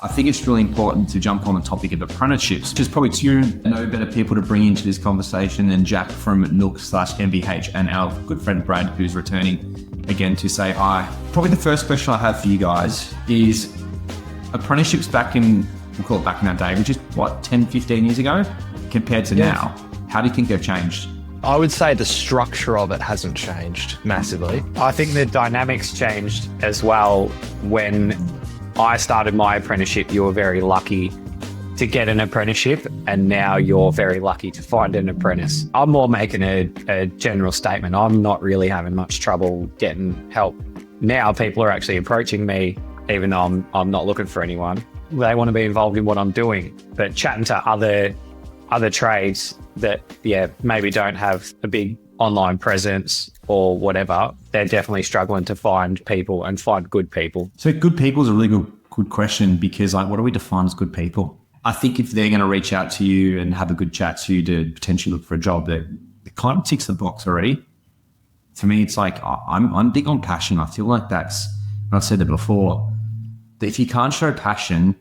I think it's really important to jump on the topic of apprenticeships. There's probably no better people to bring into this conversation than Jack from Nook/MBH and our good friend Brad, who's returning again to say hi. Probably the first question I have for you guys is apprenticeships we'll call it back in that day, which is what, 10, 15 years ago, compared to now. How do you think they've changed? I would say the structure of it hasn't changed massively. I think the dynamics changed as well. When I started my apprenticeship, you were very lucky to get an apprenticeship, and now you're very lucky to find an apprentice. I'm more making a general statement. I'm not really having much trouble getting help. Now people are actually approaching me, even though I'm not looking for anyone. They want to be involved in what I'm doing. But chatting to other trades that, maybe don't have a big online presence or whatever, they're definitely struggling to find people and find good people. So good people is a really good question, because what do we define as good people? I think if they're going to reach out to you and have a good chat to you to potentially look for a job, that it kind of ticks the box already. For me, it's like I'm big on passion. I feel like that's, and I've said that before, that if you can't show passion,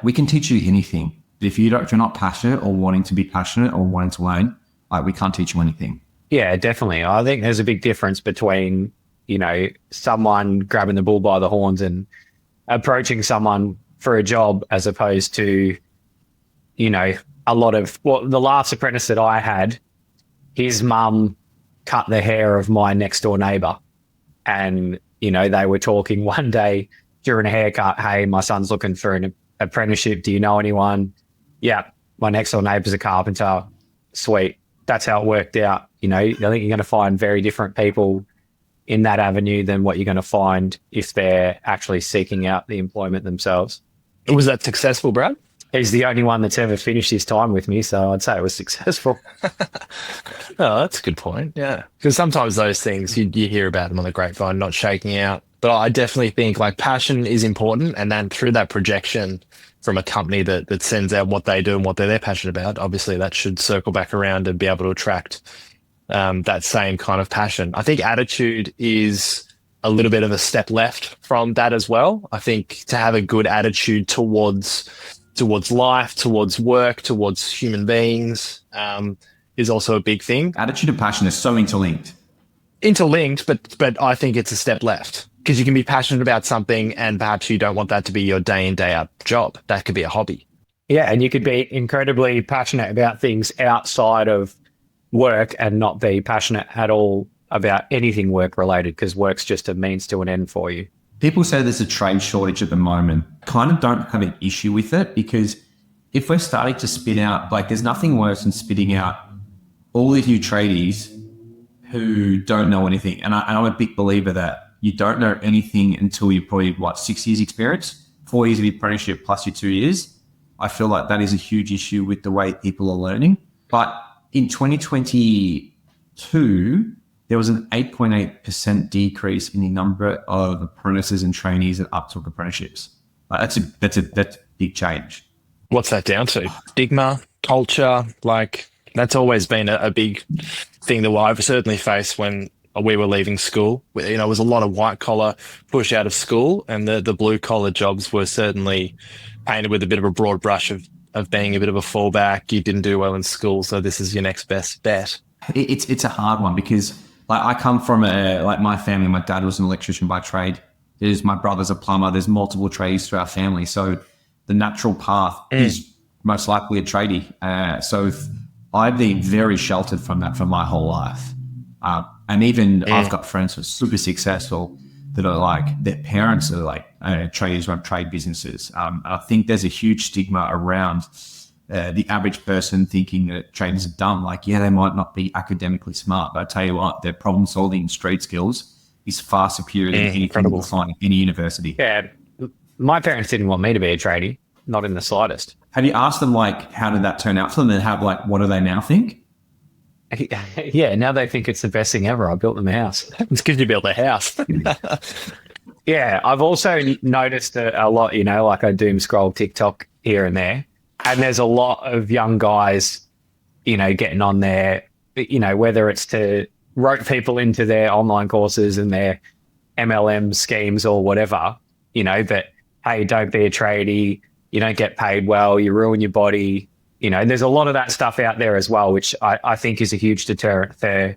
we can teach you anything. But if you're not passionate or wanting to be passionate or wanting to learn, we can't teach you anything. Yeah, definitely. I think there's a big difference between, someone grabbing the bull by the horns and approaching someone for a job, as opposed to, the last apprentice that I had, his mum cut the hair of my next door neighbour. And, they were talking one day during a haircut, hey, my son's looking for an apprenticeship. Do you know anyone? Yeah, my next door neighbour's a carpenter. Sweet. That's how it worked out. I think you're going to find very different people in that avenue than what you're going to find if they're actually seeking out the employment themselves. Was that successful, Brad? He's the only one that's ever finished his time with me, so I'd say it was successful. Oh, that's a good point. Yeah. Because sometimes those things, you hear about them on the grapevine, not shaking out. But I definitely think passion is important. And then through that projection from a company that sends out what they do and what they're passionate about, obviously that should circle back around and be able to attract that same kind of passion. I think attitude is a little bit of a step left from that as well. I think to have a good attitude towards life, towards work, towards human beings is also a big thing. Attitude and passion are so interlinked. But I think it's a step left, because you can be passionate about something and perhaps you don't want that to be your day in, day out job. That could be a hobby. Yeah, and you could be incredibly passionate about things outside of work and not be passionate at all about anything work related, because work's just a means to an end for you. People say there's a trade shortage at the moment. Kind of don't have an issue with it, because if we're starting to spit out, there's nothing worse than spitting out all these new tradies who don't know anything. And I'm a big believer that you don't know anything until you're probably, 6 years experience, 4 years of apprenticeship plus your 2 years. I feel like that is a huge issue with the way people are learning. But in 2022, there was an 8.8% decrease in the number of apprentices and trainees that uptook apprenticeships. That's a big change. What's that down to? Stigma, culture, that's always been a big thing that I've certainly faced when we were leaving school. It was a lot of white collar push out of school, and the blue collar jobs were certainly painted with a bit of a broad brush of being a bit of a fallback. You didn't do well in school, so this is your next best bet. It's a hard one, because I come from my family. My dad was an electrician by trade. My brother's a plumber. There's multiple trades through our family. So the natural path is most likely a tradie. So I've been very sheltered from that for my whole life. And even I've got friends who are super successful that are their parents are tradies, run trade businesses. I think there's a huge stigma around the average person thinking that traders are dumb. They might not be academically smart, but I tell you what, their problem solving and street skills is far superior than anything you'll find in any university. Yeah, my parents didn't want me to be a tradie, not in the slightest. Have you asked them how did that turn out for them, and what do they now think? Yeah, now they think it's the best thing ever. I built them a house. It's because you built a house. Yeah, I've also noticed a lot, I doom scroll TikTok here and there, and there's a lot of young guys, getting on there, whether it's to rope people into their online courses and their MLM schemes or whatever, that, hey, don't be a tradie, you don't get paid well, you ruin your body. You know, there's a lot of that stuff out there as well, which I think is a huge deterrent for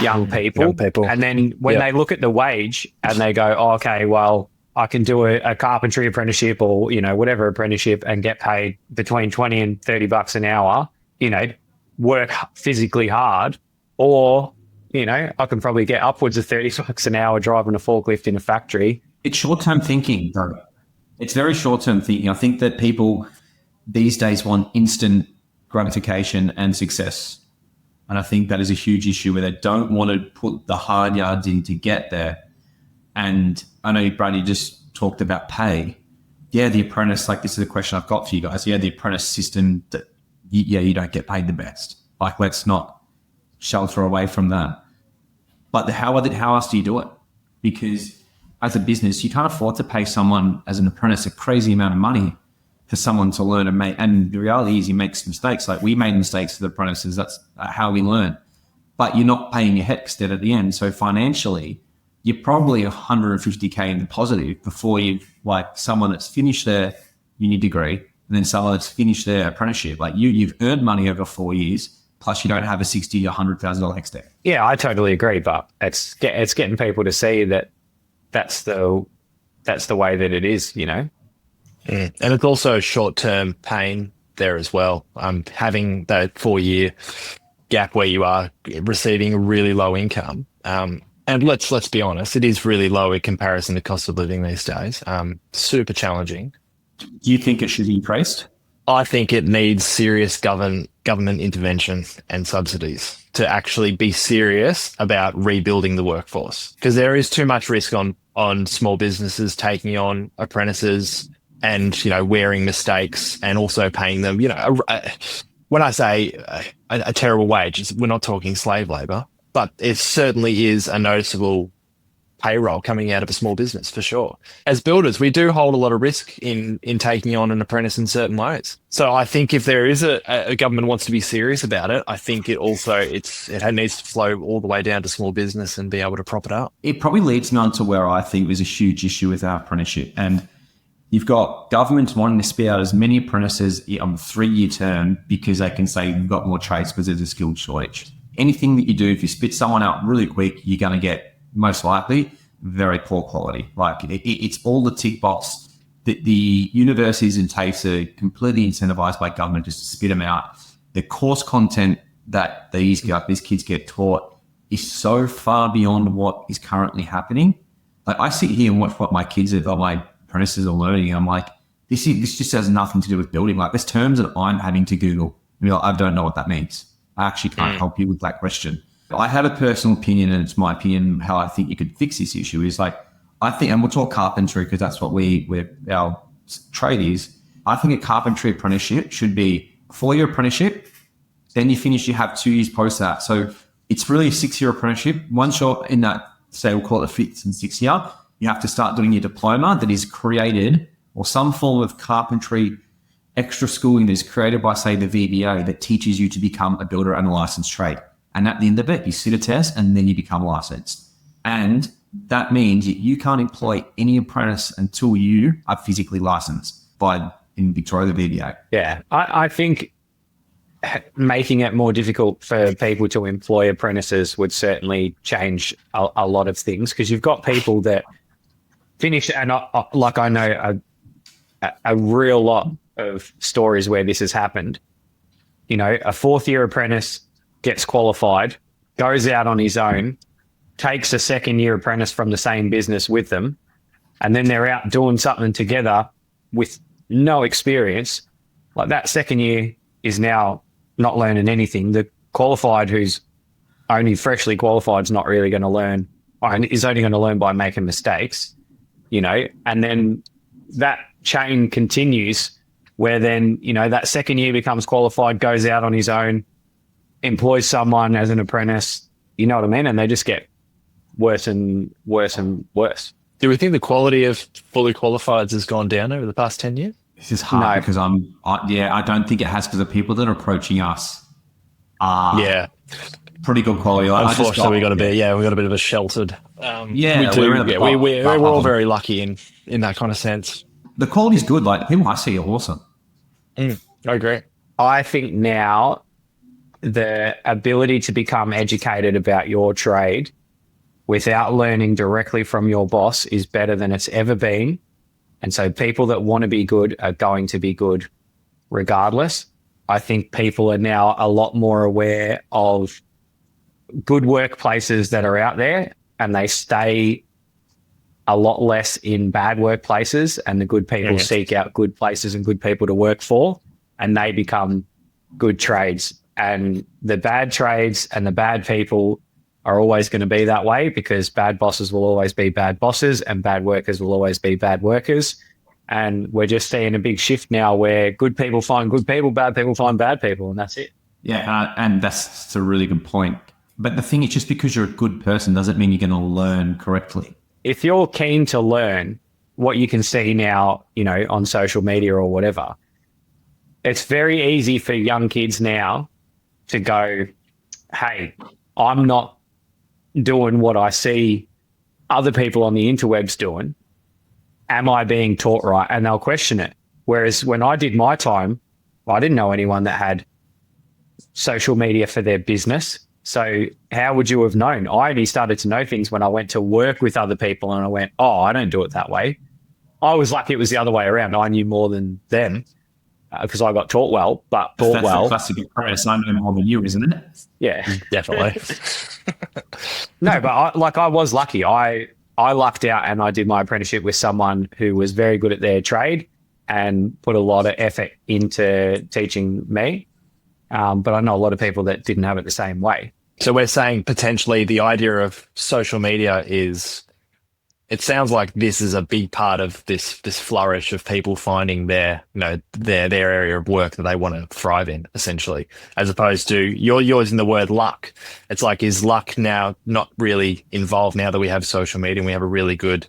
young people. Young people. And then when they look at the wage and they go, oh, okay, well, I can do a carpentry apprenticeship or, you know, whatever apprenticeship and get paid between 20 and 30 bucks an hour, you know, work physically hard, or, you know, I can probably get upwards of 30 bucks an hour driving a forklift in a factory. It's short-term thinking, though. It's very short-term thinking. I think that people these days want instant gratification and success. And I think that is a huge issue where they don't want to put the hard yards in to get there. And I know, Brad, you just talked about pay. Yeah, the apprentice, like, this is a question I've got for you guys. Yeah, the apprentice system, you don't get paid the best. Like, let's not shelter away from that. But how else do you do it? Because as a business, you can't afford to pay someone as an apprentice a crazy amount of money for someone to learn and make. And the reality is he makes mistakes. Like, we made mistakes for the apprentices. That's how we learn. But you're not paying your HECS at the end. So financially, you're probably 150K in the positive before you, like, someone that's finished their uni degree and then someone that's finished their apprenticeship. Like, you've earned money over 4 years, plus you don't have a $60,000 or $100,000 HECS debt. Yeah, I totally agree. But it's getting people to see that that's the way that it is, you know? And it's also short-term pain there as well. Having that 4-year gap where you are receiving a really low income. And let's be honest, it is really low in comparison to cost of living these days. Super challenging. Do you think it should be increased? I think it needs serious government intervention and subsidies to actually be serious about rebuilding the workforce, because there is too much risk on small businesses taking on apprentices and, you know, wearing mistakes and also paying them, you know, when I say a terrible wage, we're not talking slave labor, but it certainly is a noticeable payroll coming out of a small business for sure. As builders, we do hold a lot of risk in taking on an apprentice in certain ways. So I think if there is a government wants to be serious about it, I think it needs to flow all the way down to small business and be able to prop it up. It probably leads me on to where I think there's a huge issue with our apprenticeship. And you've got governments wanting to spit out as many apprentices on a 3-year term because they can say we've got more trades because there's a skilled shortage. Anything that you do, if you spit someone out really quick, you're going to get most likely very poor quality. Like, it's all the tick box. The universities and TAFEs are completely incentivized by government just to spit them out. The course content that these kids get taught is so far beyond what is currently happening. Like, I sit here and watch what my apprentices are learning. I'm like, this just has nothing to do with building. Like, there's terms that I'm having to Google. I mean, I don't know what that means. I actually can't help you with that question. I have a personal opinion, and it's my opinion how I think you could fix this issue is, like, I think, and we'll talk carpentry because that's what our trade is. I think a carpentry apprenticeship should be a 4-year apprenticeship. Then you finish, you have 2 years post that. So it's really a 6-year apprenticeship. Once you're in that, say, we'll call it the 5th and 6th year, you have to start doing your diploma that is created, or some form of carpentry extra schooling that is created by, say, the VBA that teaches you to become a builder and a licensed trade. And at the end of it, you sit a test and then you become licensed. And that means you can't employ any apprentice until you are physically licensed in Victoria, the VBA. Yeah, I think making it more difficult for people to employ apprentices would certainly change a lot of things, because you've got people that finish, and I know a real lot of stories where this has happened. You know, a 4th-year apprentice gets qualified, goes out on his own, takes a 2nd-year apprentice from the same business with them, and then they're out doing something together with no experience. Like, that 2nd year is now not learning anything. The qualified who's only freshly qualified is not really going to learn, or is only going to learn by making mistakes, you know, and then that chain continues where then, you know, that 2nd year becomes qualified, goes out on his own, employs someone as an apprentice, you know what I mean? And they just get worse and worse and worse. Do we think the quality of fully qualifieds has gone down over the past 10 years? This is hard because I don't think it has, because the people that are approaching us are pretty good quality. Like, unfortunately, we got a bit of a sheltered. We're all very lucky in that kind of sense. the quality's good. Like the people I see are awesome. I agree. I think now the ability to become educated about your trade without learning directly from your boss is better than it's ever been. And so people that want to be good are going to be good regardless. I think people are now a lot more aware of good workplaces that are out there, and they stay a lot less in bad workplaces, and the good people seek out good places and good people to work for, and they become good trades. And the bad trades and the bad people are always going to be that way, because bad bosses will always be bad bosses and bad workers will always be bad workers. And we're just seeing a big shift now where good people find good people, bad people find bad people, and that's it. Yeah, and that's a really good point. But the thing is, just because you're a good person doesn't mean you're going to learn correctly. If you're keen to learn, what you can see now, on social media or whatever, it's very easy for young kids now to go, hey, I'm not doing what I see other people on the interwebs doing. Am I being taught right? And they'll question it. Whereas when I did my time, I didn't know anyone that had social media for their business. So how would you have known? I only started to know things when I went to work with other people and I went, oh, I don't do it that way. I was lucky it was the other way around. I knew more than them because I got taught well, but taught That's well. the classic apprentice. I know more than you, isn't it? Yeah, Definitely. No, but I was lucky. I lucked out and I did my apprenticeship with someone who was very good at their trade and put a lot of effort into teaching me. But I know a lot of people that didn't have it the same way. So we're saying potentially the idea of social media is, it sounds like this is a big part of this flourish of people finding their area of work that they want to thrive in, essentially, as opposed to you're using the word luck. It's like, is luck now not really involved now that we have social media and we have a really good,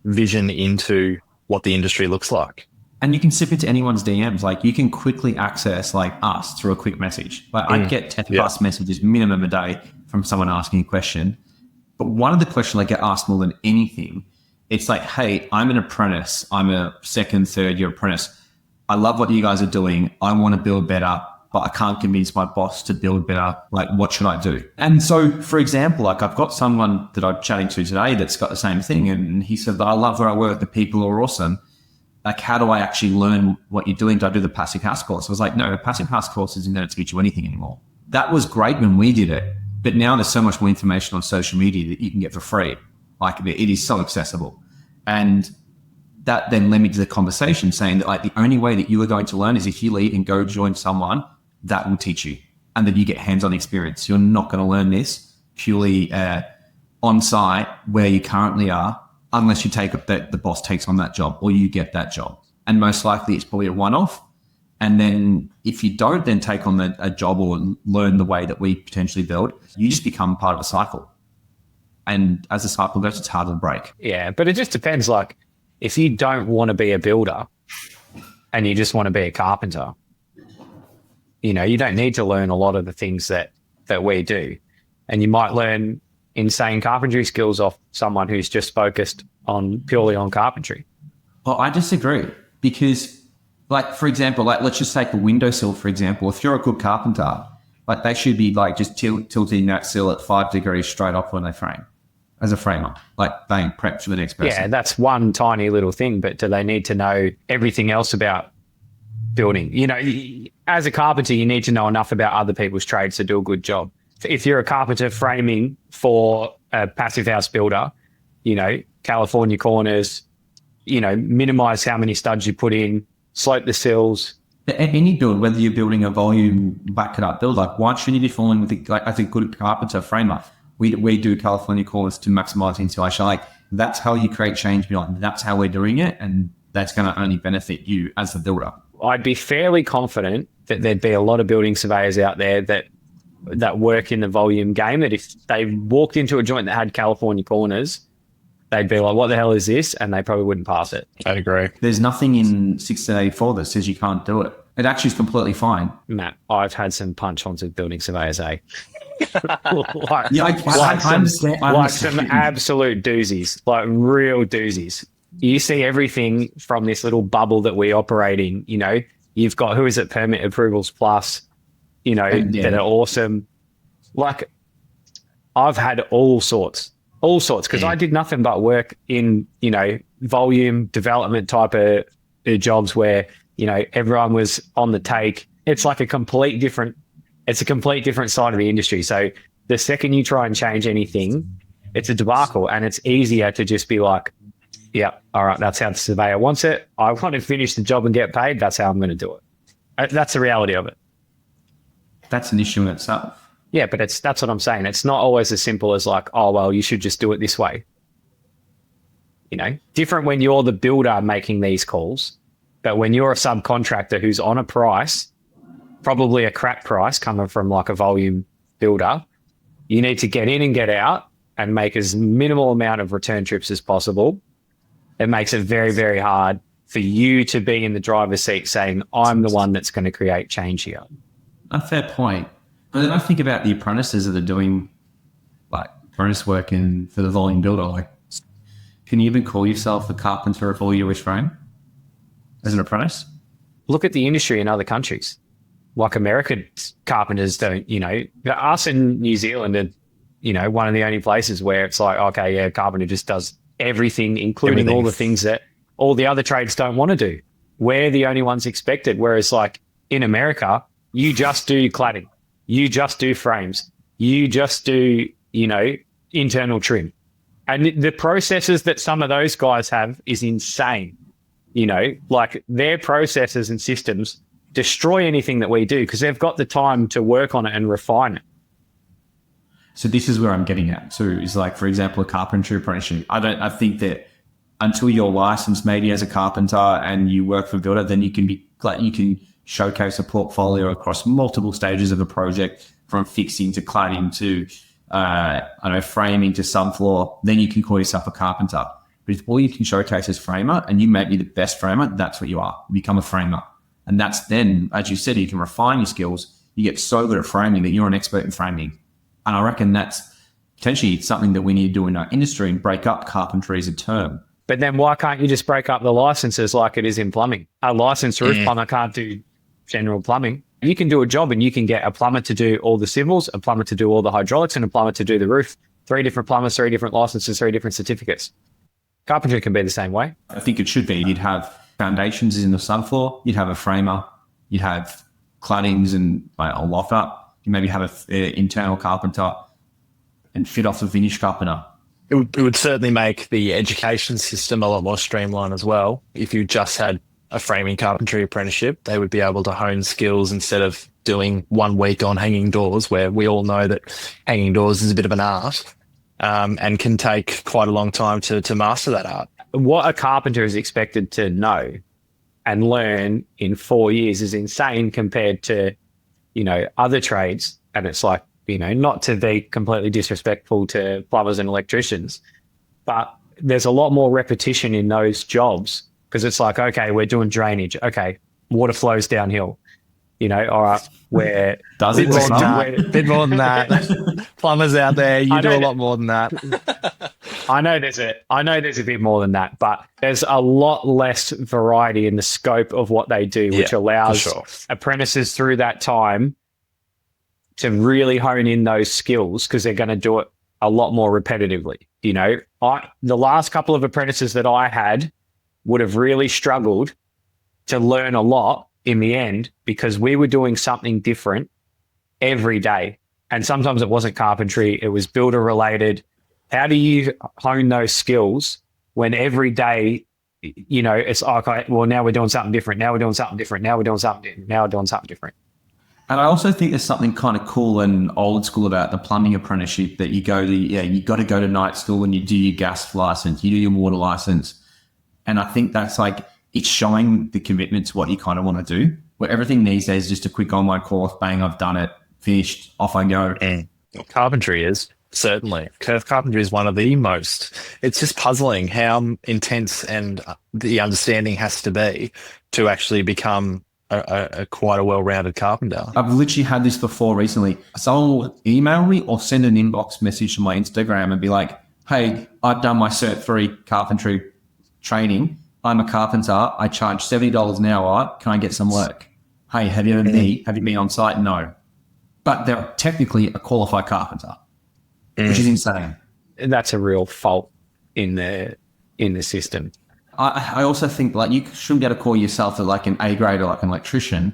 vision into what the industry looks like? And you can slip into anyone's DMs. Like you can quickly access like us through a quick message. Like I get 10 plus messages minimum a day from someone asking a question. But one of the questions I get asked more than anything, it's like, hey, I'm an apprentice. I'm a second, third year apprentice. I love what you guys are doing. I want to build better, but I can't convince my boss to build better. Like, what should I do? And so, for example, like I've got someone that I'm chatting to today that's got the same thing. And he said, I love where I work. The people are awesome. Like, how do I actually learn what you're doing? Do I do the passive house course? I was like, no, the passive house course isn't going to teach you anything anymore. That was great when we did it. But now there's so much more information on social media that you can get for free. Like it is so accessible. And that then led me to the conversation saying that like the only way that you are going to learn is if you leave and go join someone that will teach you and that you get hands-on experience. You're not going to learn this purely on site where you currently are, unless you take the boss takes on that job or you get that job. And most likely it's probably a one-off. And then if you don't then take on a job or learn the way that we potentially build, you just become part of a cycle. And as the cycle goes, it's harder to break. Yeah, but it just depends. Like if you don't want to be a builder and you just want to be a carpenter, you don't need to learn a lot of the things that we do. And you might learn insane carpentry skills off someone who's just focused purely on carpentry. Well, I disagree because, like, for example, like let's just take a windowsill, for example. If you're a good carpenter, like they should be like just tilting that sill at 5 degrees straight off when they frame as a framer, like bang, prep for the next person. Yeah, that's one tiny little thing, but do they need to know everything else about building? As a carpenter, you need to know enough about other people's trades to do a good job. If you're a carpenter framing for a passive house builder, California corners, minimize how many studs you put in, slope the sills. Any build, whether you're building a volume back it up build, like why shouldn't you be falling with as a good carpenter framer? We do California corners to maximize insulation. Like that's how you create change. Like that's how we're doing it, and that's going to only benefit you as the builder. I'd be fairly confident that there'd be a lot of building surveyors out there that work in the volume game, that if they walked into a joint that had California corners, they'd be like, what the hell is this? And they probably wouldn't pass it. I agree. There's nothing in 1684 that says you can't do it. It actually is completely fine. Matt, I've had some punch-ons with building surveyors, eh? I understand. Like some absolute doozies, like real doozies. you see everything from this little bubble that we operate in. You know, you've got, who is it, Permit Approvals Plus, you know, that are awesome. Like, I've had all sorts, because I did nothing but work in, you know, volume development type of jobs where, you know, everyone was on the take. It's like a complete different side of the industry. So the second you try and change anything, it's a debacle, and it's easier to just be like, yeah, all right, that's how the surveyor wants it. I want to finish the job and get paid. That's how I'm going to do it. That's the reality of it. That's an issue in itself. Yeah, but that's what I'm saying. It's not always as simple as like, oh, well, you should just do it this way. You know, different when you're the builder making these calls, but when you're a subcontractor who's on a price, probably a crap price coming from like a volume builder, you need to get in and get out and make as minimal amount of return trips as possible. It makes it very, very hard for you to be in the driver's seat saying, I'm the one that's going to create change here. A fair point. But then I think about the apprentices that are doing like apprentice work for the volume builder. Like, can you even call yourself a carpenter if all you wish frame as an apprentice? Look at the industry in other countries. Like, American carpenters don't, you know, us in New Zealand are, you know, one of the only places where it's like, okay, yeah, carpenter just does everything, including all the things that all the other trades don't want to do. We're the only ones expected. Whereas like in America, you just do cladding. You just do frames. You just do, you know, internal trim. And the processes that some of those guys have is insane. You know, like their processes and systems destroy anything that we do because they've got the time to work on it and refine it. So this is where I'm getting at too, is like, for example, a carpentry apprenticeship. I think that until you're licensed maybe as a carpenter and you work for a builder, then you can showcase a portfolio across multiple stages of a project, from fixing to cladding to framing to subfloor. Then you can call yourself a carpenter. But if all you can showcase is framer and you may be the best framer, that's what you are. You become a framer. And that's then, as you said, you can refine your skills. You get so good at framing that you're an expert in framing. And I reckon that's potentially something that we need to do in our industry and break up carpentry as a term. But then why can't you just break up the licenses like it is in plumbing? A licensed roof plumber can't do general plumbing. You can do a job and you can get a plumber to do all the civils, a plumber to do all the hydraulics, and a plumber to do the roof. 3 different plumbers, 3 different licenses, 3 different certificates. Carpentry can be the same way. I think it should be. You'd have foundations in the subfloor. You'd have a framer. You'd have claddings and a loft up. You maybe have an internal carpenter and fit off the finish carpenter. It would certainly make the education system a lot more streamlined as well. If you just had a framing carpentry apprenticeship, they would be able to hone skills instead of doing 1 week on hanging doors, where we all know that hanging doors is a bit of an art and can take quite a long time to master that art. What a carpenter is expected to know and learn in 4 years is insane compared to, you know, other trades. And it's like, you know, not to be completely disrespectful to plumbers and electricians, but there's a lot more repetition in those jobs because it's like, okay, we're doing drainage. Okay, water flows downhill. You know, all right, we're does it bit more than that. Plumbers out there, you do a lot more than that. I know there's a bit more than that, but there's a lot less variety in the scope of what they do, which allows apprentices through that time to really hone in those skills because they're going to do it a lot more repetitively. You know, the last couple of apprentices that I had would have really struggled to learn a lot in the end because we were doing something different every day. And sometimes it wasn't carpentry, it was builder related. How do you hone those skills when every day, you know, it's okay, well, now we're doing something different. Now we're doing something different. Now we're doing something different. Now we're doing something different. And I also think there's something kind of cool and old school about the plumbing apprenticeship that you got to go to night school and you do your gas license, you do your water license. And I think that's like, it's showing the commitment to what you kind of want to do, where everything these days is just a quick online course, bang, I've done it, finished, off I go. And carpentry is, certainly. Carpentry is one of the most. It's just puzzling how intense and the understanding has to be to actually become a quite a well-rounded carpenter. I've literally had this before recently. Someone will email me or send an inbox message to my Instagram and be like, hey, I've done my Cert 3 carpentry training. I'm a carpenter. I charge $70 an hour. Can I get some work? Hey, have you been on site? No. But they're technically a qualified carpenter, which is insane. That's a real fault in the system. I also think like you shouldn't be able to call yourself like an A grade or like an electrician.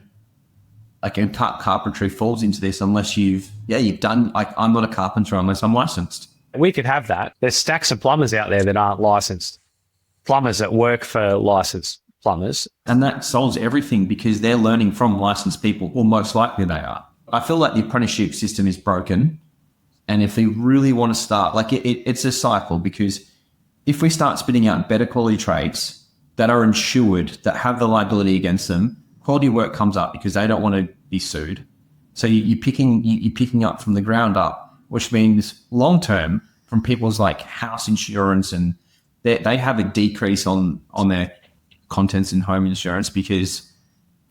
Like carpentry falls into this unless you've done, like I'm not a carpenter unless I'm licensed. We could have that. There's stacks of plumbers out there that aren't licensed. Plumbers that work for licensed plumbers. And that solves everything because they're learning from licensed people, or most likely they are. I feel like the apprenticeship system is broken. And if we really want to start, like it's a cycle, because if we start spitting out better quality trades that are insured, that have the liability against them, quality work comes up because they don't want to be sued. So you're picking up from the ground up, which means long term from people's like house insurance, and they have a decrease on their contents in home insurance because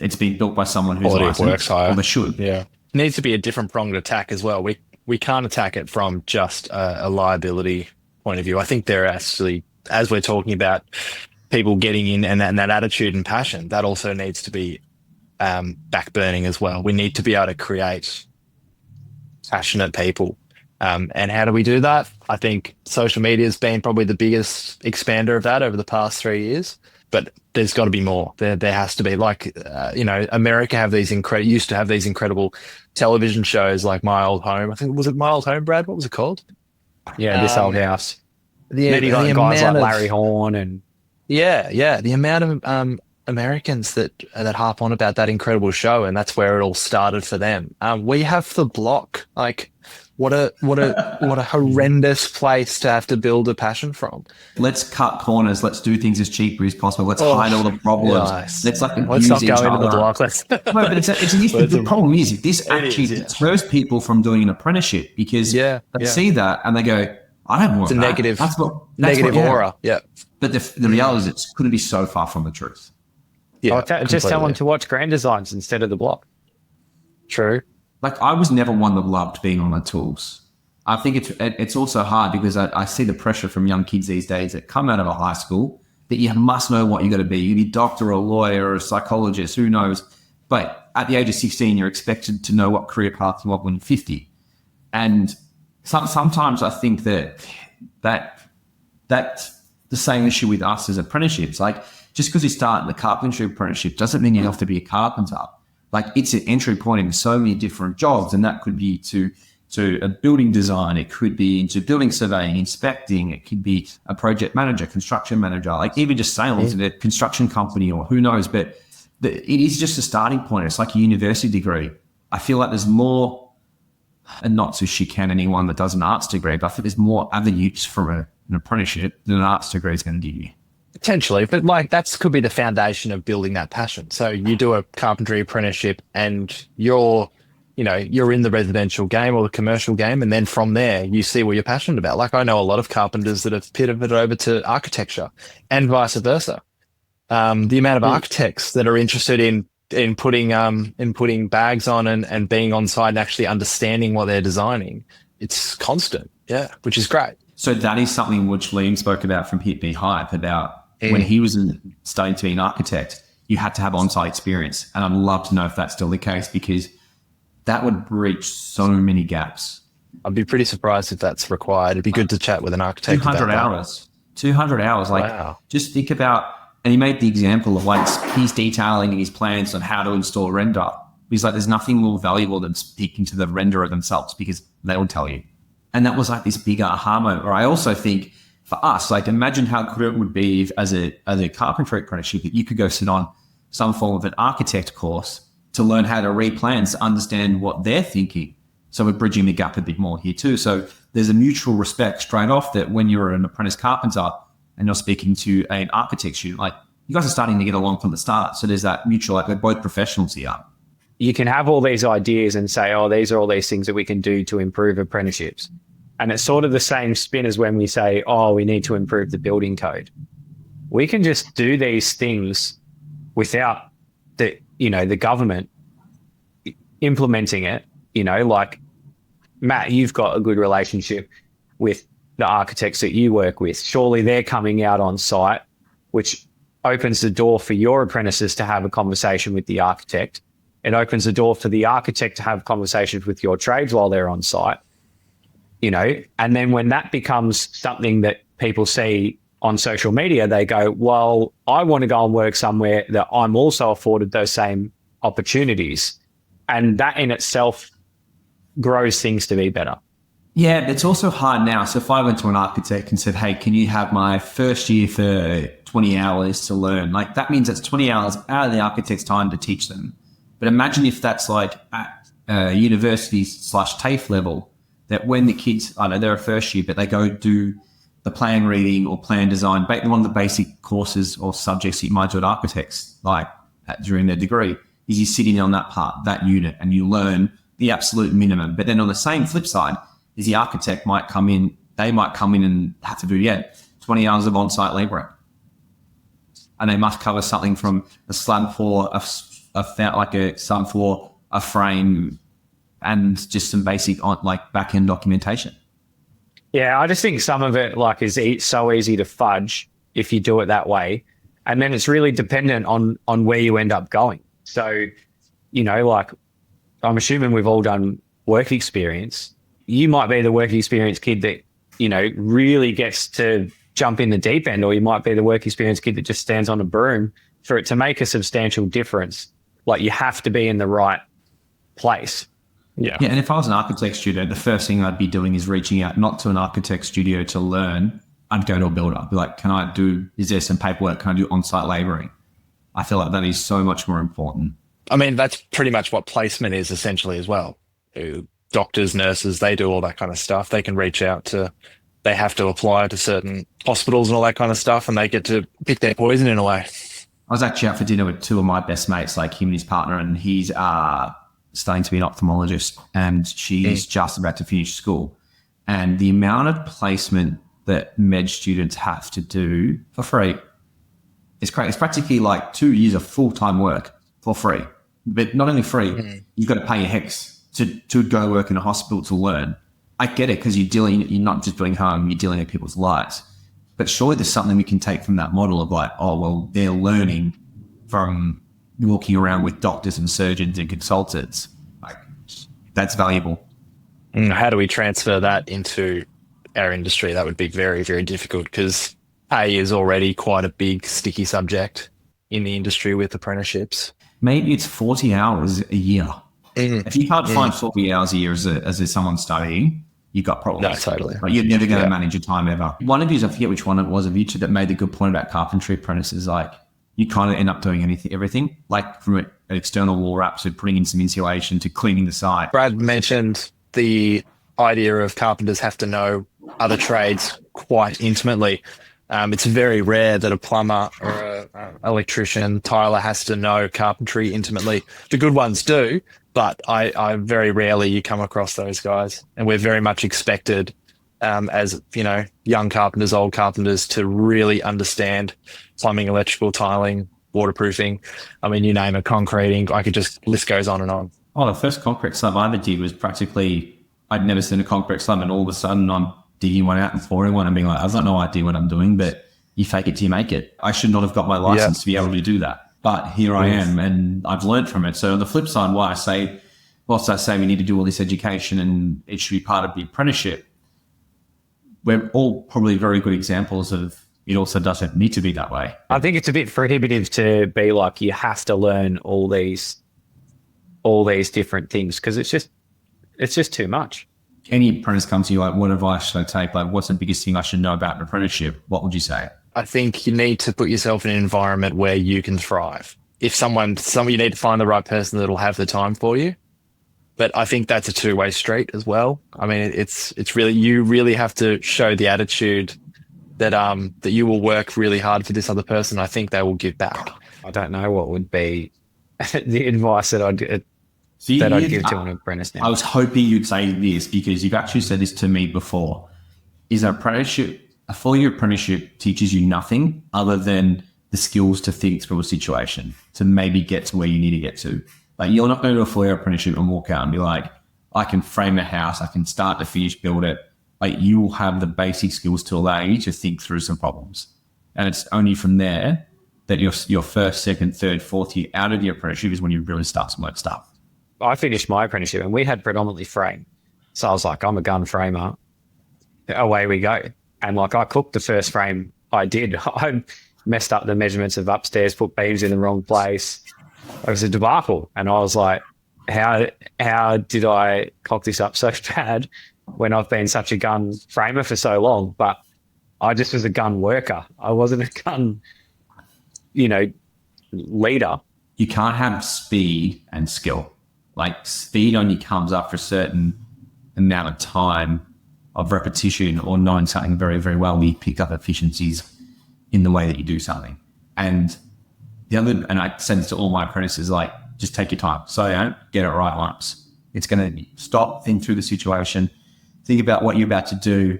it's been built by someone who's quality licensed, works higher. or they should. Yeah, it needs to be a different pronged attack as well. We can't attack it from just a liability point of view. I think there are actually, as we're talking about people getting in and that attitude and passion, that also needs to be backburning as well. We need to be able to create passionate people. And how do we do that? I think social media has been probably the biggest expander of that over the past 3 years, but there's got to be more. There has to be, like, America used to have these incredible television shows like My Old Home. I think, was it My Old Home, Brad? What was it called? Yeah, This Old House. Then you got guys like Larry Horn and the amount of Americans that harp on about that incredible show, and that's where it all started for them. We have The Block. Like, what a horrendous place to have to build a passion from. Let's cut corners. Let's do things as cheaply as possible. Let's hide all the problems. Nice. Let's not go into The Block. The problem is, if this actually deters people from doing an apprenticeship, because they see that and they go, I don't want that. It's a negative what aura. Yeah. But the reality is, it couldn't be so far from the truth. Yeah, just tell them to watch Grand Designs instead of The Block. True. Like, I was never one that loved being on the tools. I think it's also hard because I see the pressure from young kids these days that come out of a high school that you must know what you got to be. You be a doctor or a lawyer or a psychologist, who knows? But at the age of 16, you're expected to know what career path you want when you're 50. And sometimes I think that's the same issue with us as apprenticeships. Like, just because you start in the carpentry apprenticeship doesn't mean you have to be a carpenter. Like, it's an entry point into so many different jobs, and that could be to a building design, it could be into building surveying, inspecting, it could be a project manager, construction manager, like even just sales in a construction company, or who knows. But it is just a starting point. It's like a university degree. I feel like there's more, and not to chicane anyone that does an arts degree, but I think there's more avenues from an apprenticeship than an arts degree is going to give you. Potentially, but like that could be the foundation of building that passion. So you do a carpentry apprenticeship and you're in the residential game or the commercial game, and then from there you see what you're passionate about. Like, I know a lot of carpenters that have pivoted over to architecture and vice versa. The amount of architects that are interested in putting bags on and being on site and actually understanding what they're designing, it's constant, which is great. So that is something which Liam spoke about from Hit Me Hype, about when he was studying to be an architect, you had to have on-site experience. And I'd love to know if that's still the case, because that would breach so many gaps. I'd be pretty surprised if that's required. It'd be good to chat with an architect 200 about hours. 200 hours. Like, wow. Just think about, and he made the example of like he's detailing his plans on how to install render. He's like, there's nothing more valuable than speaking to the renderer themselves, because they'll tell you. And that was like this big aha moment. Or I also think for us, like, imagine how good it would be if, as a carpentry apprenticeship, that you could go sit on some form of an architect course to learn how to read plans, to understand what they're thinking. So we're bridging the gap a bit more here too. So there's a mutual respect straight off, that when you're an apprentice carpenter and you're speaking to an architect student, like, you guys are starting to get along from the start. So there's that mutual, like, we're both professionals here. You can have all these ideas and say, oh, these are all these things that we can do to improve apprenticeships. And it's sort of the same spin as when we say, oh, we need to improve the building code. We can just do these things without the government implementing it. Like, Matt, you've got a good relationship with the architects that you work with. Surely they're coming out on site which opens the door for your apprentices to have a conversation with the architect. It opens the door for the architect to have conversations with your trades while they're on site, and then when that becomes something that people see on social media, they go, well, I want to go and work somewhere that I'm also afforded those same opportunities. And that in itself grows things to be better. Yeah, but it's also hard now. So if I went to an architect and said, hey, can you have my first year for 20 hours to learn? Like that means that's 20 hours out of the architect's time to teach them. But imagine if that's like at university/TAFE level, that when the kids, I know they're a first year, but they go do the plan reading or plan design, one of the basic courses or subjects that you might do at architects, like during their degree, is you sit in on that part, that unit, and you learn the absolute minimum. But then on the same flip side, is the architect might come in and have to do, 20 hours of on-site labouring. And they must cover something from a slab floor, a subfloor, a frame, and just some basic back-end documentation. Yeah, I just think some of it is so easy to fudge if you do it that way. And then it's really dependent on where you end up going. So, I'm assuming we've all done work experience. You might be the work experience kid that, really gets to jump in the deep end, or you might be the work experience kid that just stands on a broom. For it to make a substantial difference, you have to be in the right place. Yeah. Yeah. And if I was an architect student, the first thing I'd be doing is reaching out, not to an architect studio to learn. I'd go to a builder. I'd be like, is there some paperwork? Can I do on-site labouring? I feel like that is so much more important. I mean, that's pretty much what placement is essentially as well. Doctors, nurses, they do all that kind of stuff. They can reach out they have to apply to certain hospitals and all that kind of stuff, and they get to pick their poison in a way. I was actually out for dinner with two of my best mates, like him and his partner, and he's starting to be an ophthalmologist, and she's just about to finish school. And the amount of placement that med students have to do for free is crazy. It's practically 2 years of full-time work for free. But not only free, you've got to pay your hex to go work in a hospital to learn. I get it, because you're not just doing harm, you're dealing with people's lives. But surely there's something we can take from that model of they're learning from walking around with doctors and surgeons and consultants. That's valuable. How do we transfer that into our industry? That would be very, very difficult, because pay is already quite a big sticky subject in the industry with apprenticeships. Maybe it's 40 hours a year. If you can't find 40 hours a year as someone studying, you've got problems. No, totally. You're never going to manage your time ever. One of you, I forget which one it was, of you two that made the good point about carpentry apprentices, you kind of end up doing everything, from an external wall wrap to putting in some insulation to cleaning the site. Brad mentioned the idea of carpenters have to know other trades quite intimately. It's very rare that a plumber or an electrician, tiler has to know carpentry intimately. The good ones do, but I very rarely you come across those guys. And we're very much expected as, young carpenters, old carpenters, to really understand plumbing, electrical, tiling, waterproofing. I mean, you name it, concreting. List goes on and on. Oh, the first concrete slab I ever did was practically, I'd never seen a concrete slab, and all of a sudden I'm digging one out and flooring one and being I've got no idea what I'm doing, but you fake it till you make it. I should not have got my license to be able to do that. But here I am, and I've learned from it. So on the flip side, whilst I say we need to do all this education and it should be part of the apprenticeship, we're all probably very good examples of it also doesn't need to be that way. I think it's a bit prohibitive to be you have to learn all these different things, because it's just too much. Any apprentice comes to you what advice should I take? What's the biggest thing I should know about an apprenticeship? What would you say? I think you need to put yourself in an environment where you can thrive. If you need to find the right person that'll have the time for you. But I think that's a two-way street as well. I mean, it's really, you really have to show the attitude that you will work really hard for this other person. I think they will give back. I don't know what would be the advice that I'd give to an apprentice now. I was hoping you'd say this, because you've actually said this to me before. Is an apprenticeship, a four-year apprenticeship teaches you nothing other than the skills to think through a situation, to maybe get to where you need to get to. You're not going to do a four-year apprenticeship and walk out and be I can frame a house, I can start to finish build it. You will have the basic skills to allow you to think through some problems. And it's only from there that your first, second, third, fourth year out of your apprenticeship is when you really start to learn stuff. I finished my apprenticeship and we had predominantly frame. So I was like, I'm a gun framer. Away we go. And like I cooked the first frame I did. I messed up the measurements of upstairs, put beams in the wrong place. It was a debacle. And I was like, how did I cock this up so bad when I've been such a gun framer for so long? But I just was a gun worker. I wasn't a gun, leader. You can't have speed and skill. Like speed only comes after a certain amount of time of repetition or knowing something very, very well. We pick up efficiencies in the way that you do something. And I said this to all my apprentices, like, just take your time. So don't get it right once. It's going to stop, think through the situation, think about what you're about to do,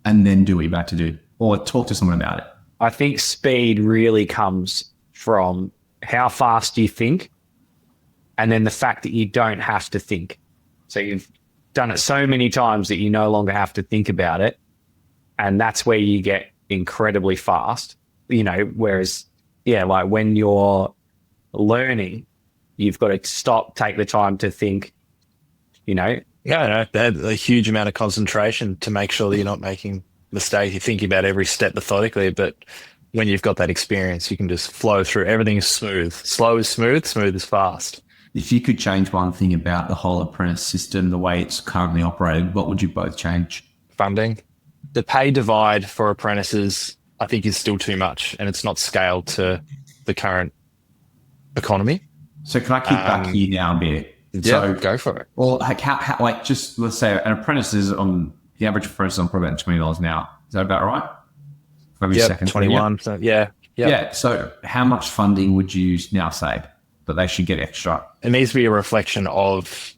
and then do what you're about to do, or talk to someone about it. I think speed really comes from how fast you think, and then the fact that you don't have to think. So you've done it so many times that you no longer have to think about it. And that's where you get incredibly fast, whereas, like when you're learning, you've got to stop, take the time to think, Yeah, no, that's a huge amount of concentration to make sure that you're not making mistakes. You're thinking about every step methodically, but when you've got that experience, you can just flow through. Everything is smooth. Slow is smooth, smooth is fast. If you could change one thing about the whole apprentice system, the way it's currently operated, what would you both change? Funding. The pay divide for apprentices, I think, is still too much, and it's not scaled to the current economy. So can I kick back here now a bit? Yeah, So, go for it. well, like just let's say an apprentice is on the average apprentice is on probably about $20 an hour. Is that about right? Maybe Yeah, 21. So, yeah. Yeah. So how much funding would you now say that they should get extra? It needs to be a reflection of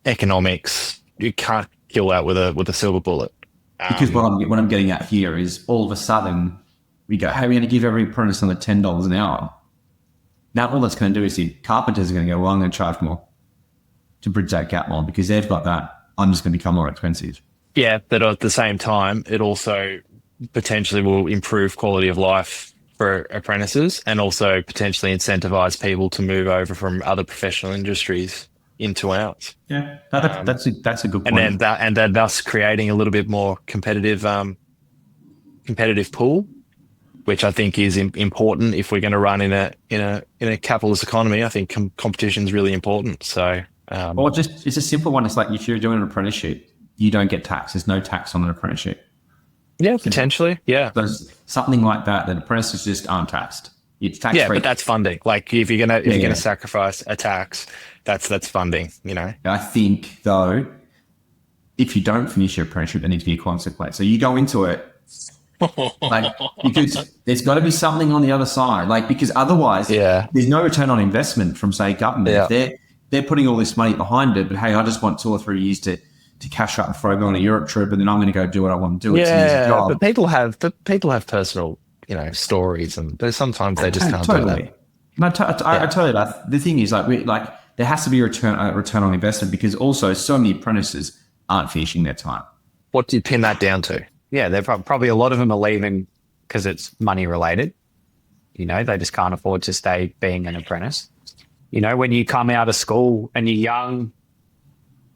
economics. You can't kill that with a silver bullet. Because what I'm getting at here is all of a sudden we go, hey, we're going to give every apprentice another $10 an hour. Now all that's going to do is the carpenters are going to go, well, I'm going to charge more to bridge that gap more because they've got that. I'm just going to become more expensive. Yeah, but at the same time, it also potentially will improve quality of life for apprentices and also potentially incentivize people to move over from other professional industries into ours. Yeah, that's a good point. And then thus creating a little bit more competitive pool, which I think is important if we're going to run in a capitalist economy. I think competition is really important. So, well, it's a simple one. It's like if you're doing an apprenticeship, you don't get tax. There's no tax on an apprenticeship. Yeah, potentially. Yeah. There's something like that apprentices just aren't taxed. It's tax free. Yeah, but that's funding. Like if you're gonna sacrifice a tax, that's funding. I think though, if you don't finish your apprenticeship, there needs to be a consequence. So you go into it, like because there's got to be something on the other side. Like because otherwise, there's no return on investment from say government. Yeah. They're putting all this money behind it, but hey, I just want 2 or 3 years to cash out before I go on a Europe trip, and then I'm going to go do what I want to do. It's an easy job. But people have personal, stories, and sometimes they just can't do that. No, I totally. The thing is, there has to be a return on investment because also so many apprentices aren't finishing their time. What do you pin that down to? Yeah, they're probably a lot of them are leaving because it's money related. They just can't afford to stay being an apprentice. When you come out of school and you're young,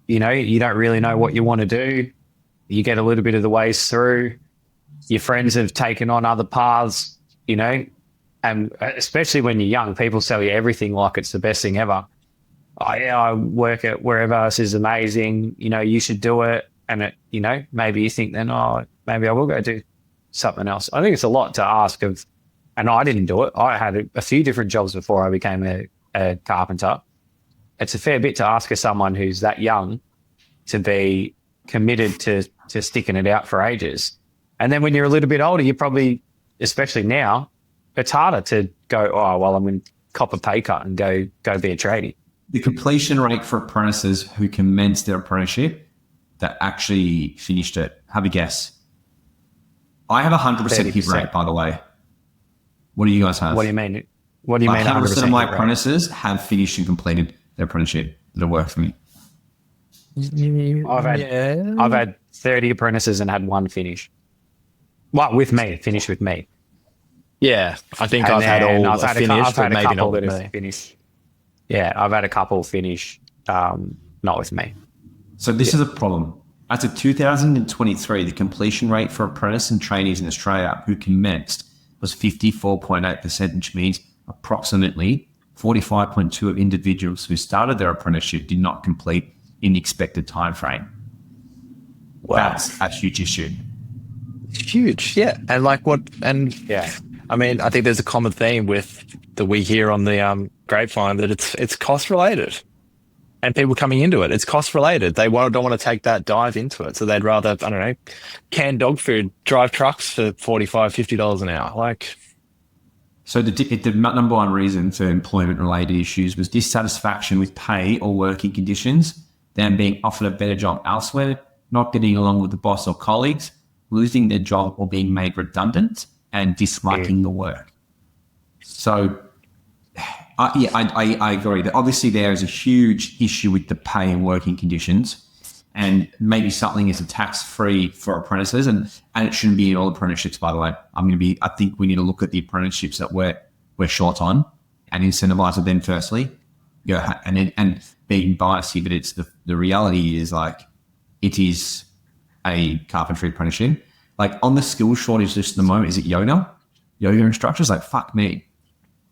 you don't really know what you want to do. You get a little bit of the ways through. Your friends have taken on other paths, and especially when you're young, people sell you everything like it's the best thing ever. Oh, yeah, I work at wherever else is amazing. You should do it. And maybe you think then, oh, maybe I will go do something else. I think it's a lot to ask of, and I didn't do it. I had a few different jobs before I became a carpenter. It's a fair bit to ask of someone who's that young to be committed to sticking it out for ages. And then when you're a little bit older, you probably, especially now, it's harder to go, oh, well, I'm going to cop a pay cut and go be a tradie. The completion rate for apprentices who commenced their apprenticeship that actually finished it, have a guess. I have 100% hit rate, by the way. What do you guys have? What do you mean? What do you mean 100% of my apprentices have finished and completed their apprenticeship that have worked for me. I've had 30 apprentices and had one finish. Well, with me, finished with me. Yeah, I think And I've had then all finished, but maybe not with that have me. finished. Yeah, I've had a couple finish, not with me. So this is a problem. As of 2023, the completion rate for apprentice and trainees in Australia who commenced was 54.8%, which means approximately 45.2% of individuals who started their apprenticeship did not complete in the expected time frame. Wow. That's a huge issue. Huge, yeah. And Yeah. I mean, I think there's a common theme with that we hear on the grapevine that it's cost related, and people coming into it, it's cost related. They don't want to take that dive into it, so they'd rather, I don't know, can dog food, drive trucks for $45-50 an hour. Like, So the number one reason for employment-related issues was dissatisfaction with pay or working conditions, them being offered a better job elsewhere, not getting along with the boss or colleagues, losing their job or being made redundant, and disliking the work. So, I agree that obviously there is a huge issue with the pay and working conditions, and maybe something is a tax-free for apprentices, and it shouldn't be in all apprenticeships, by the way. I think we need to look at the apprenticeships that we're short on and incentivize them firstly. Yeah, and being biased here, but it's the reality is like it is a carpentry apprenticeship. Like on the skill shortage list at the moment, is it yoga instructors? Like, fuck me.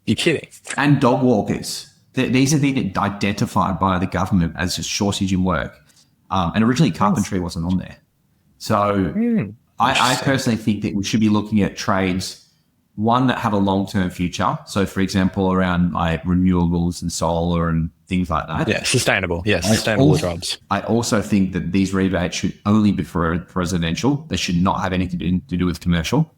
you're kidding. And dog walkers. These are things identified by the government as a shortage in work. And originally carpentry wasn't on there. So I personally think that we should be looking at trades, one that have a long-term future. So for example, around like renewables and solar and things like that. Yeah, sustainable. Yeah, sustainable jobs. I also think that these rebates should only be for residential. They should not have anything to do with commercial.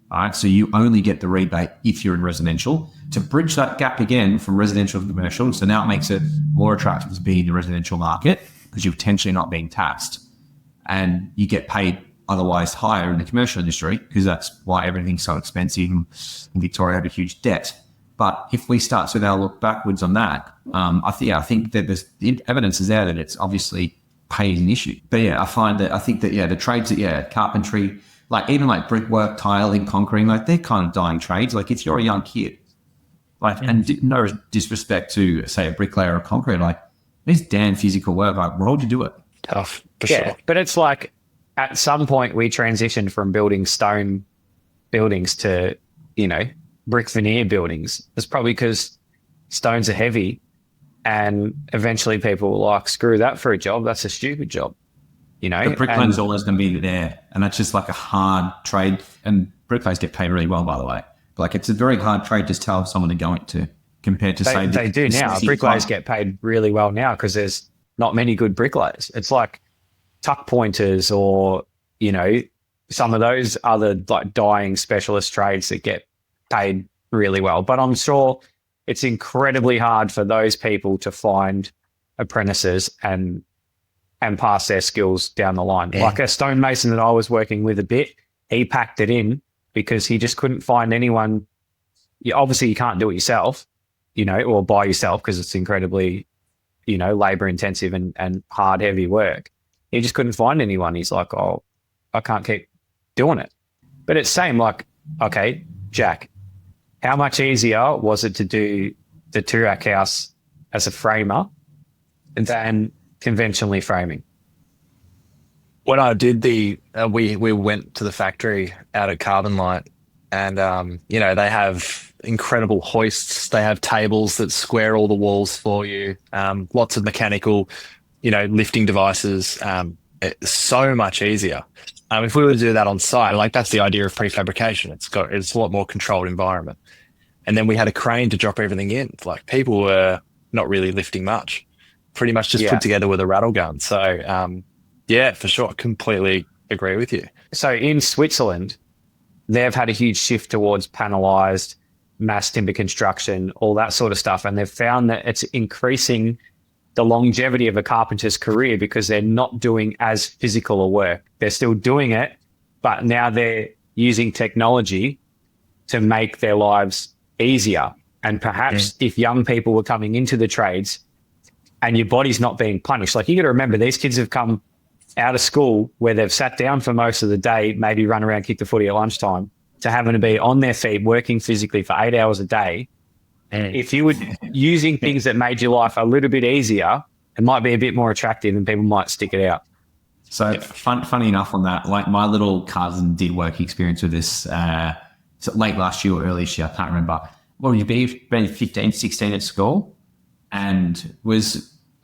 All right, so you only get the rebate if you're in residential. To bridge that gap again from residential to commercial, so now it makes it more attractive to be in the residential market because you're potentially not being taxed, and you get paid otherwise higher in the commercial industry because that's why everything's so expensive. And Victoria had a huge debt. But if we start to now look backwards on that, I think that the evidence is there that it's obviously pay is an issue. But yeah, I think that the trades that carpentry, like even like brickwork, tiling, concreting, like they're kind of dying trades. Like if you're a young kid, like and no disrespect to say a bricklayer or a concrete, like it's damn physical work. Like why would you do it? Tough for sure. But it's like at some point we transitioned from building stone buildings to, brick veneer buildings. It's probably because stones are heavy, and eventually people were like, screw that for a job. That's a stupid job, The bricklayer's always going to be there, and that's just like a hard trade. And bricklayers get paid really well, by the way. But like it's a very hard trade to tell someone to go into compared to they do now. Bricklayers get paid really well now because there's not many good bricklayers. It's like tuck pointers or, some of those other like dying specialist trades that get paid really well. But I'm sure it's incredibly hard for those people to find apprentices and pass their skills down the line. Yeah. Like a stonemason that I was working with a bit, he packed it in because he just couldn't find anyone. Obviously, you can't do it yourself, or by yourself because it's incredibly, labor intensive and hard, heavy work. He just couldn't find anyone. He's like, oh, I can't keep doing it. But it's same like, okay, Jack, how much easier was it to do the two-rack house as a framer than conventionally framing? When I did we went to the factory out at Carbon Light, and they have incredible hoists. They have tables that square all the walls for you. Lots of mechanical, lifting devices. It's so much easier. If we were to do that on site, like that's the idea of prefabrication. It's a lot more controlled environment. And then we had a crane to drop everything in. Like people were not really lifting much, pretty much just put together with a rattle gun. So for sure, completely agree with you. So in Switzerland, they've had a huge shift towards panelized mass timber construction, all that sort of stuff. And they've found that it's increasing the longevity of a carpenter's career because they're not doing as physical a work. They're still doing it, but now they're using technology to make their lives easier. And perhaps if young people were coming into the trades and your body's not being punished, like you got to remember, these kids have come out of school where they've sat down for most of the day, maybe run around, kick the footy at lunchtime, to having to be on their feet working physically for 8 hours a day. If you were using things that made your life a little bit easier, it might be a bit more attractive and people might stick it out. So funny enough on that, like my little cousin did work experience with this so late last year or early this year, I can't remember. Well, you'd been 15, 16 at school and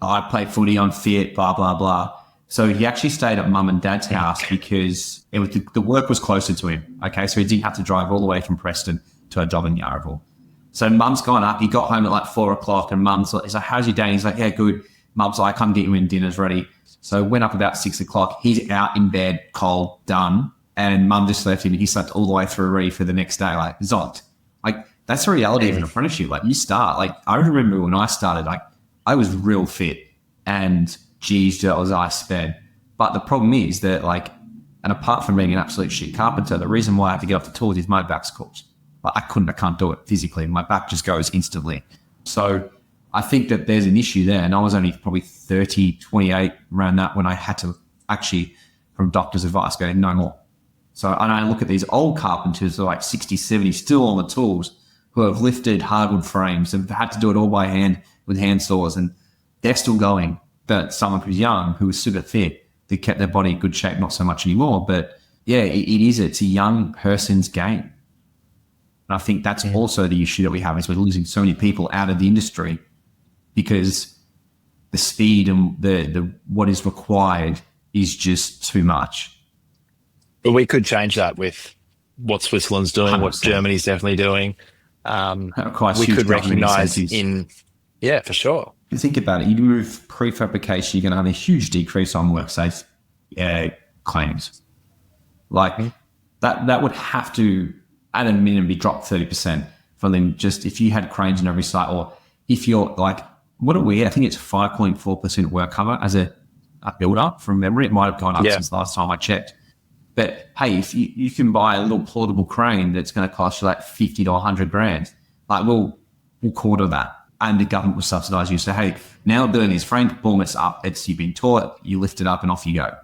I played footy on fit, blah, blah, blah. So he actually stayed at mum and dad's house because the work was closer to him. Okay, so he didn't have to drive all the way from Preston to a job in Yarraville. So mum's gone up. He got home at like 4 o'clock and mum's like, he's like, how's your day? And he's like, yeah, good. Mum's like, come get you in, dinner's ready. So went up about 6 o'clock. He's out in bed, cold, done. And mum just left him. He slept all the way through ready for the next day, like zonked. Like that's the reality of an apprenticeship. Like you start, like I remember when I started, like I was real fit and geez, that was I sped. But the problem is that like, and apart from being an absolute shit carpenter, the reason why I have to get off the tools is my back's cooked. Like I can't do it physically. My back just goes instantly. So I think that there's an issue there. And I was only probably 30, 28 around that when I had to actually, from doctor's advice, go no more. So, and I look at these old carpenters who are like 60, 70, still on the tools, who have lifted hardwood frames, have had to do it all by hand with hand saws, and they're still going. But someone who's young, who was super fit, they kept their body in good shape, not so much anymore. But yeah, it's a young person's game. And I think that's also the issue that we have is we're losing so many people out of the industry because the speed and the what is required is just too much. But we could change that with what Switzerland's doing, 100%. What Germany's definitely doing. We could recognise for sure. You think about it, you move prefabrication, you're going to have a huge decrease on worksafe claims. Like that would have to, at a minimum, be dropped 30% for them. Just if you had cranes in every site, or if you're like, what are we? I think it's 5.4% work cover as a builder from memory. It might have gone up since last time I checked. But hey, if you can buy a little portable crane that's going to cost you like 50 to 100 grand, like we'll quarter that. And the government will subsidise you. So, hey, now we're building this frame, boom, it's up. You've been taught, you lift it up and off you go.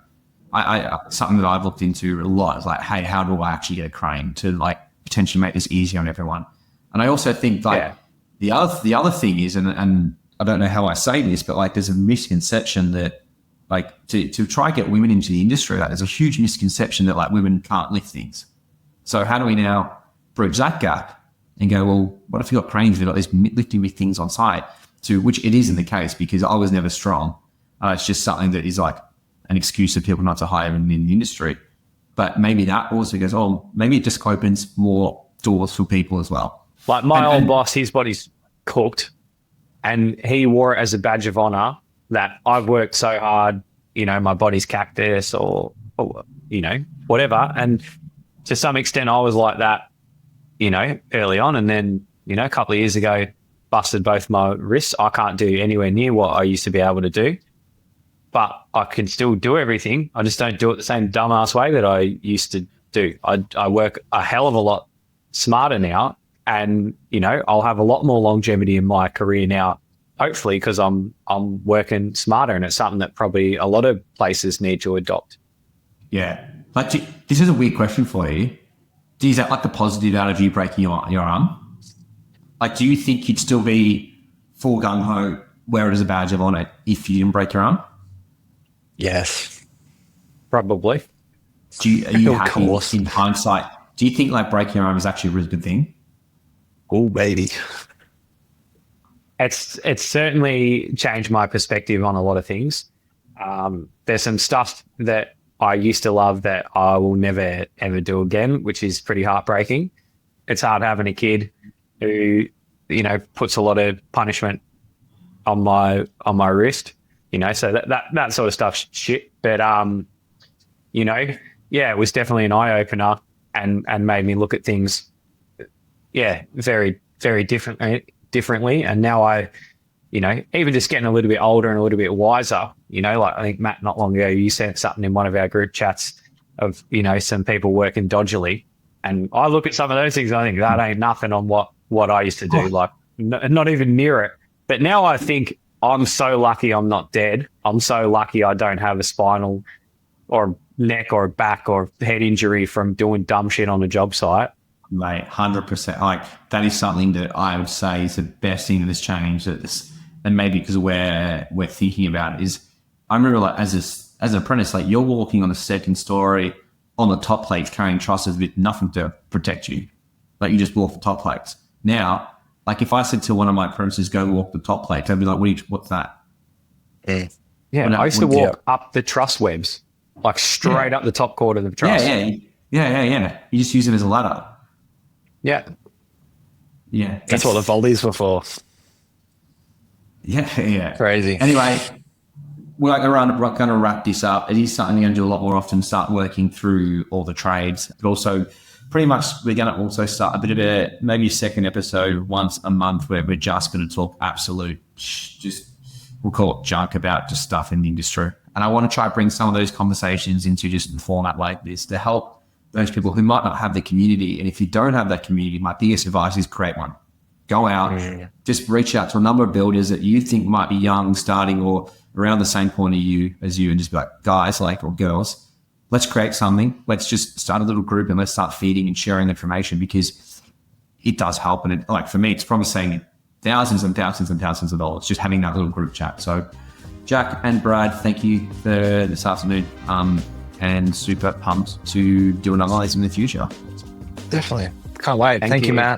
I something that I've looked into a lot is like, hey, how do I actually get a crane to like potentially make this easier on everyone? And I also think like the other thing is, and I don't know how I say this, but like there's a misconception that like to try and get women into the industry, like there's a huge misconception that like women can't lift things. So how do we now bridge that gap and go, well, what if you've got cranes, you've got this lifting with things on site, to which it isn't the case because I was never strong. It's just something that is like an excuse for people not to hire in the industry. But maybe that also goes, oh, maybe it just opens more doors for people as well. Like my old boss, his body's cooked and he wore it as a badge of honor that I've worked so hard, you know, my body's cactus or you know, whatever. And to some extent I was like that, you know, early on. And then, you know, a couple of years ago, busted both my wrists. I can't do anywhere near what I used to be able to do, but I can still do everything. I just don't do it the same dumbass way that I used to do. I work a hell of a lot smarter now, and, you know, I'll have a lot more longevity in my career now, hopefully, because I'm working smarter, and it's something that probably a lot of places need to adopt. Yeah. Like, this is a weird question for you. Is that like the positive out of you breaking your arm? Like, do you think you'd still be full gung-ho, wear it as a badge of honor if you didn't break your arm? Yes. Probably. Are you happy in hindsight? Do you think like breaking your arm is actually a really good thing? Oh, baby. It's certainly changed my perspective on a lot of things. There's some stuff that I used to love that I will never, ever do again, which is pretty heartbreaking. It's hard having a kid who, you know, puts a lot of punishment on my wrist, you know, so that sort of stuff's shit. But, you know, yeah, it was definitely an eye-opener and made me look at things, very, very differently. And now I, you know, even just getting a little bit older and a little bit wiser, you know, like I think Matt, not long ago, you sent something in one of our group chats of, you know, some people working dodgily. And I look at some of those things, I think that ain't nothing on what I used to do, like not even near it. But now I think I'm so lucky I'm not dead. I'm so lucky I don't have a spinal or neck or back or head injury from doing dumb shit on the job site. Mate, 100%. Like, that is something that I would say is the best thing that has changed. And maybe because we're thinking about it is, I remember like as an apprentice, like you're walking on the second story on the top plates carrying trusses with nothing to protect you. Like you just walk the top plates. Now, like if I said to one of my apprentices, go walk the top plates, they'd be like, what's that? Yeah, I used to walk up the truss webs, like straight up the top quarter of the truss. Yeah. You just use it as a ladder. Yeah. Yeah. That's what the volleys were for. Yeah. Crazy. Anyway, we're going to wrap this up. It is something we're going to do a lot more often, start working through all the trades, but also pretty much we're going to also start a bit of maybe a second episode once a month where we're just going to talk absolute, we'll call it junk about just stuff in the industry. And I want to try to bring some of those conversations into just a format like this to help those people who might not have the community. And if you don't have that community, my biggest advice is create one. Go out, just reach out to a number of builders that you think might be young, starting or around the same point as you, and just be like, guys, like, or girls, let's create something. Let's just start a little group and let's start feeding and sharing information, because it does help. And it, like for me, it's probably saving thousands and thousands and thousands of dollars just having that little group chat. So Jack and Brad, thank you for this afternoon. And super pumped to do another one in the future. Definitely. Can't wait. Thank you, Matt.